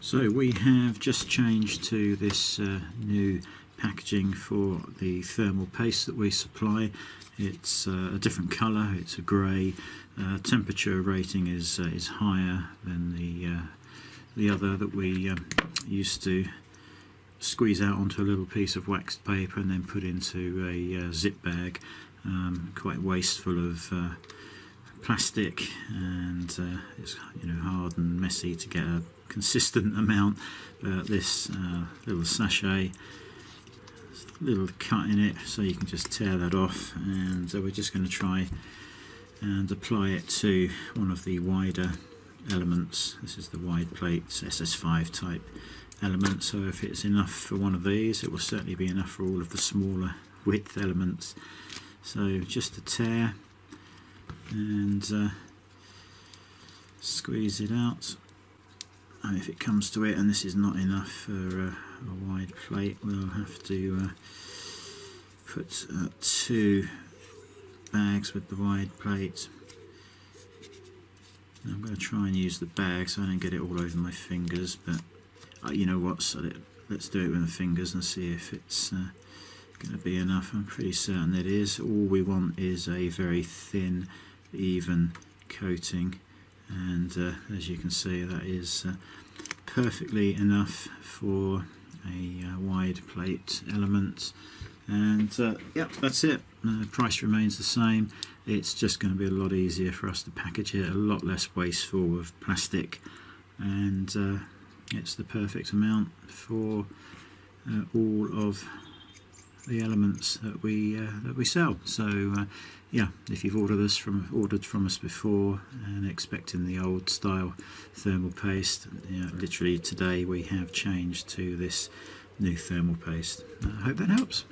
So we have just changed to this new packaging for the thermal paste that we supply. It's a different colour, it's a grey. Temperature rating is higher than the other that we used to squeeze out onto a little piece of waxed paper and then put into a zip bag. Quite wasteful of plastic, and it's hard and messy to get a consistent amount. But this little sachet, little cut in it, so you can just tear that off, and we're just going to try and apply it to one of the wider elements. This is the wide plate SS5 type element, so if it's enough for one of these, it will certainly be enough for all of the smaller width elements. So just a tear and squeeze it out, and if it comes to it and this is not enough for a wide plate, we'll have to put 2 bags with the wide plate. I'm going to try and use the bag so I don't get it all over my fingers, but you know what, so let's do it with the fingers and see if it's going to be enough. I'm pretty certain it is. All we want is a very thin, even coating, and as you can see, that is perfectly enough for a wide plate element. And yep, that's it. The price remains the same. It's just going to be a lot easier for us to package it, a lot less wasteful of plastic, and it's the perfect amount for all of the elements that we sell. So yeah, if you've ordered from us before and expecting the old style thermal paste, literally today we have changed to this new thermal paste. I hope that helps.